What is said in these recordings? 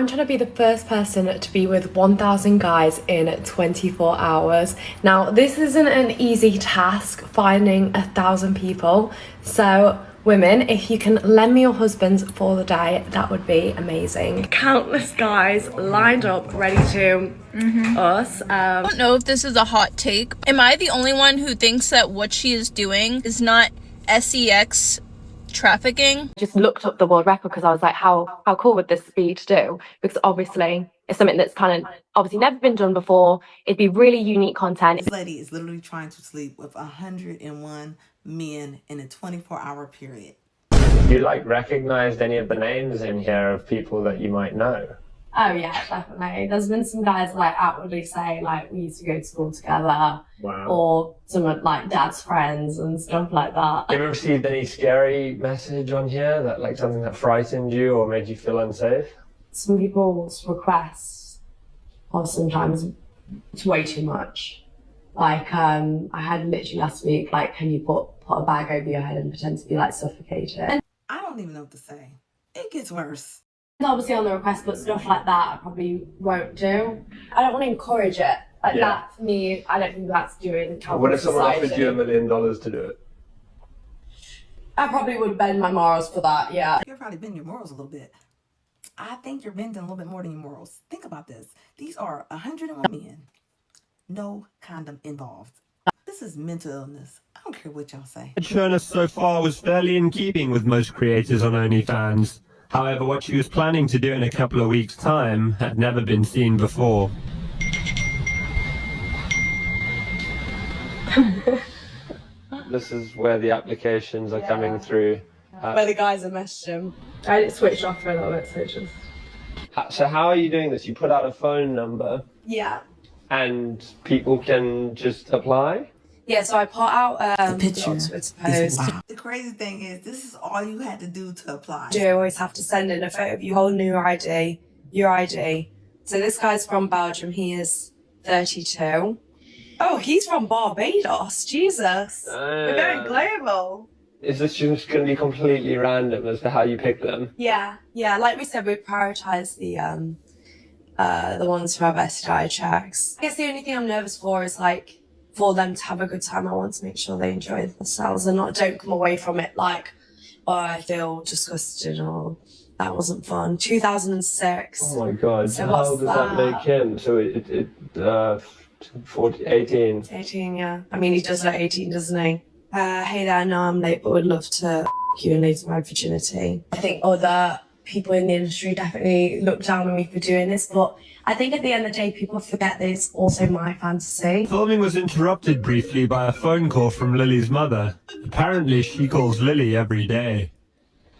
I'm trying to be the first person to be with 1,000 guys in 24 hours. Now, this isn't an easy task, finding 1,000 people. So, women, if you can lend me your husbands for the day, that would be amazing. Countless guys lined up, ready to us. I don't know if this is a hot take. Am I the only one who thinks that what she is doing is not sex trafficking? Just looked up the world record because I was like, how cool would this be to do? Because obviously it's something that's kind of obviously never been done before. It'd be really unique content. This lady is literally trying to sleep with 101 men in a 24-hour period. You like recognized any of the names in here of people that you might know? Oh yeah, definitely. There's been some guys like outwardly say like we used to go to school together. Wow. Or some of like dad's friends and stuff like that. Have you ever received any scary message on here that like something that frightened you or made you feel unsafe? Some people's requests are sometimes it's way too much. Like I had literally last week like, can you put a bag over your head and pretend to be like suffocated? I don't even know what to say. It gets worse. Obviously on the request, but stuff like that I probably won't do. I don't want to encourage it. Like that for me, I don't think that's doing. What if someone offered you $1 million to do it? I probably would bend my morals for that, yeah. You're probably bending your morals a little bit. I think you're bending a little bit more than your morals. Think about this. These are 101 men. No condom involved. This is mental illness. I don't care what y'all say. What shown us so far was fairly in keeping with most creators on OnlyFans. However, what she was planning to do in a couple of weeks' time had never been seen before. This is where the applications are coming through. Where the guys are messaging. I switched off for a little bit, so just... So how are you doing this? You put out a phone number Yeah. and people can just apply? Yeah, so I put out The picture Twitter is post. wild. The crazy thing is, this is all you had to do to apply. You always have to send in a photo of your whole new ID, your ID. So this guy's from Belgium, he is 32. Oh, he's from Barbados, Jesus. We're going global. Is this just going to be completely random as to how you pick them? Yeah, like we said, we prioritise the ones who have STI checks. I guess the only thing I'm nervous for is like, for them to have a good time. I want to make sure they enjoy themselves and don't come away from it like, oh, I feel disgusted or that wasn't fun. 2006. Oh my God. So how what's does that make him? So it 18. 18, yeah. I mean, he does look 18, doesn't he? Hey there, no, I'm late, but would love to you and lose my virginity. I think other people in the industry definitely look down on me for doing this, but I think at the end of the day, people forget that it's also my fantasy. Filming was interrupted briefly by a phone call from Lily's mother. Apparently, she calls Lily every day.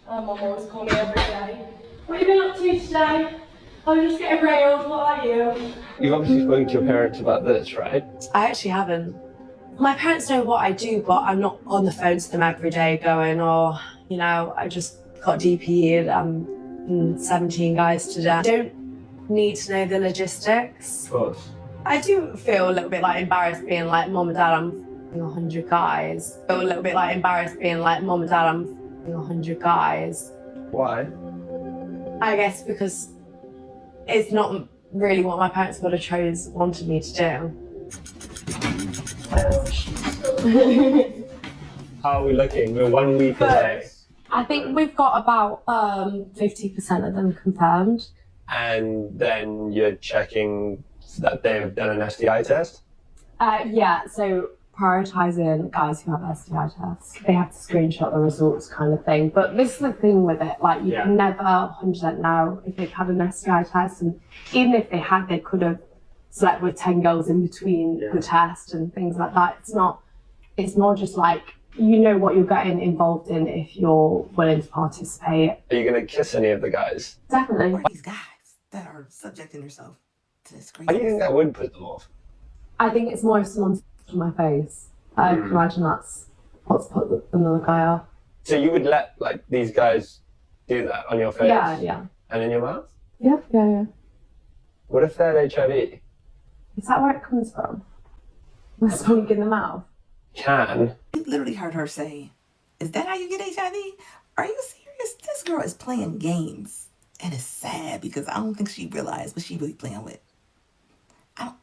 Mum always calls me every day. What have you been up to today? I'm just getting railed, what are you? You've obviously spoken to your parents about this, right? I actually haven't. My parents know what I do, but I'm not on the phone to them every day going, oh, you know, I just got DP'd, 17 guys today. I don't need to know the logistics. Of course. I do feel a little bit like embarrassed being like, Mom and Dad, I'm 100 guys. I feel a little bit like embarrassed being like, Mom and Dad, I'm 100 guys. Why? I guess because it's not really what my parents would have wanted me to do. How are we looking? We're 1 week away. I think we've got about 50% of them confirmed. And then you're checking that they've done an STI test? Yeah, so prioritising guys who have STI tests. They have to screenshot the results kind of thing. But this is the thing with it, like you can never 100% know if they've had an STI test. And even if they had, they could have slept with 10 girls in between the test and things like that. It's more just like, you know what you're getting involved in if you're willing to participate. Are you going to kiss any of the guys? Definitely. These guys that are subjecting themselves to this crazy. How do you think that would put them off? I think it's more if someone's to my face. I can imagine that's what's put another guy off. So you would let like these guys do that on your face? Yeah. And in your mouth? Yeah. What if they're HIV? Is that where it comes from? With spunk in the mouth? Can. You literally heard her say, is that how you get HIV? Are you serious? This girl is playing games. And it's sad because I don't think she realized what she really playing with.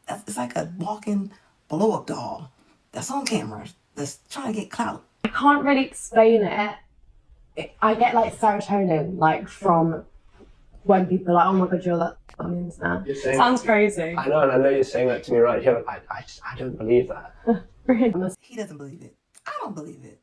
It's like a walking blow-up doll that's on camera that's trying to get clout. I can't really explain it. I get like serotonin, like from when people are like, oh my god, you're that on the internet. Sounds crazy. I know, and I know you're saying that to me right here, but I don't believe that. He doesn't believe it. I don't believe it.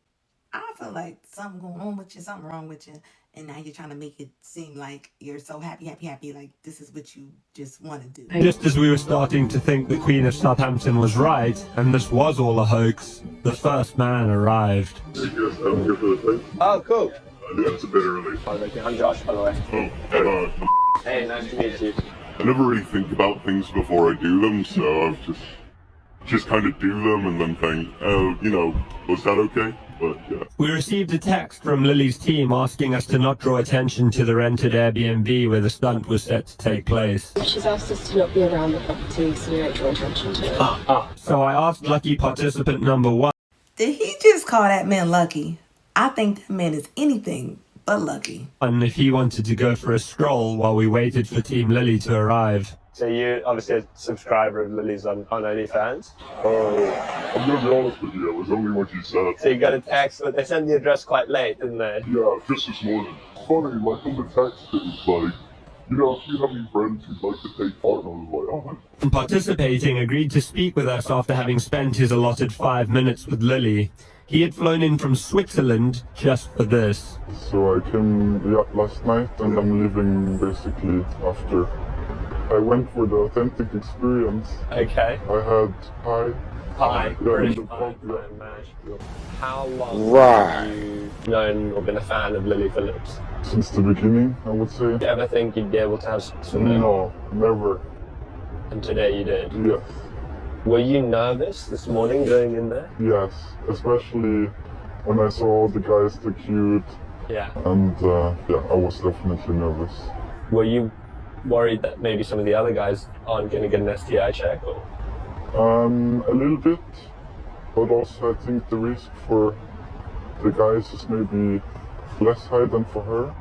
I feel like something going on with you, something wrong with you, and now you're trying to make it seem like you're so happy, like this is what you just want to do. Just as we were starting to think the Queen of Southampton was right, and this was all a hoax, the first man arrived. Yes, I'm here for the thing. Oh, cool. Yeah, it's a bit early. I'm Josh, by the way. Oh, Hey, nice to meet you. I never really think about things before I do them, so I just kind of do them and then think, oh, you know, was that okay? But yeah. We received a text from Lily's team asking us to not draw attention to the rented Airbnb where the stunt was set to take place. She's asked us to not be around the property so we don't draw attention to it. So I asked lucky participant number 1. Did he just call that man lucky? I think that man is anything but lucky. And if he wanted to go for a stroll while we waited for Team Lily to arrive. So you're obviously a subscriber of Lily's on OnlyFans? I'm gonna be honest with you, it was only what you said. So you got a text, but they sent the address quite late, didn't they? Yeah, just this morning. It's funny, like on the text, it was like, you know, if you have any friends who'd like to take part, and I was like, oh. Participating agreed to speak with us after having spent his allotted 5 minutes with Lily. He had flown in from Switzerland just for this. So I came last night and I'm leaving basically after. I went for the authentic experience. Okay. I had pie. Pie. Yeah, British and the pie. pub, yeah. Yeah. How long have you known or been a fan of Lily Phillips? Since the beginning, I would say. Did you ever think you'd be able to have sex with her? No, never. And today you did? Yes. Were you nervous this morning going in there? Yes, especially when I saw all the guys look cute. Yeah. And yeah, I was definitely nervous. Were you worried that maybe some of the other guys aren't going to get an STI check? Or? A little bit, but also I think the risk for the guys is maybe less high than for her.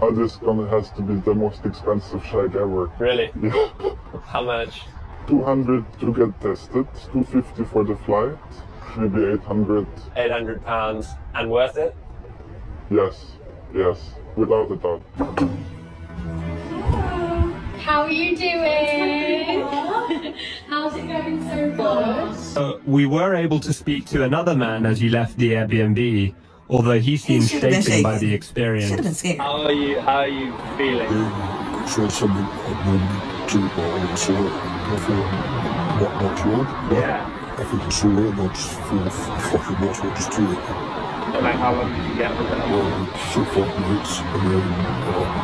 It has to be the most expensive shag ever. Really? Yeah. How much? 200 to get tested, 250 for the flight, maybe 800. £800 and worth it? Yes, without a doubt. How are you doing? How's it going so far? We were able to speak to another man as he left the Airbnb, although he seemed should've been shaken by shaken. the Should have experience. been scared. How are you feeling? Say something to so I feel not wrong. Yeah. I think it's alright, not fucking not what just do it. And like, how long did you get with her? So 5 minutes, and then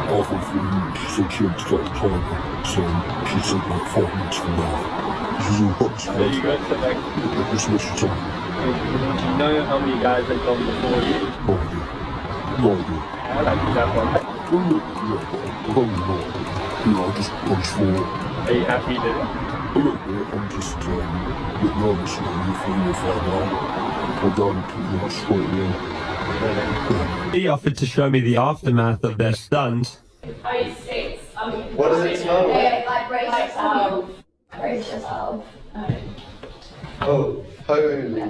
halfway through, she said she had to get a time, so she said like 5 minutes from now. This is all hot. So you got to like, This is what she told me. do you know how many guys had gone before you? No idea. No idea. I like that one. Yeah, probably not. Yeah, I just thought, Are you happy you did it? a little bit, I'm just a bit nervous when you find out. I done pretty much straight away. He offered to show me the aftermath of their stunt. What does it smell like? Like brace yourself. Brace yourself. Oh, holy.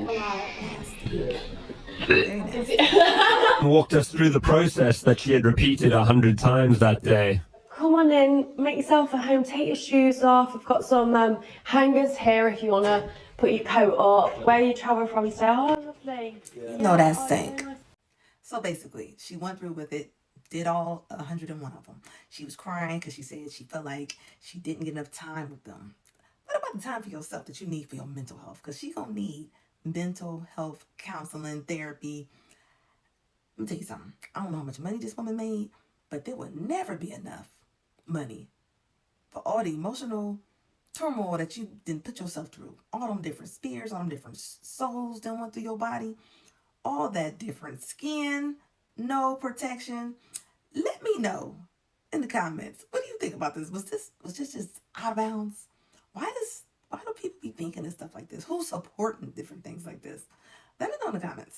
And walked us through the process that she had repeated 100 times that day. Come on in, make yourself at home, take your shoes off. I've got some hangers here if you want to put your coat up. Where you travel from today? Oh, lovely. No, that stank. So basically, she went through with it, did all 101 of them. She was crying because she said she felt like she didn't get enough time with them. What about the time for yourself that you need for your mental health? Because she's going to need mental health counseling, therapy. Let me tell you something. I don't know how much money this woman made, but there would never be enough money for all the emotional turmoil that you didn't put yourself through. All them different spears, all them different souls that went through your body. All that different skin, no protection. Let me know in the comments. What do you think about this? Was this just out of bounds? Why do people be thinking of stuff like this? Who's supporting different things like this? Let me know in the comments.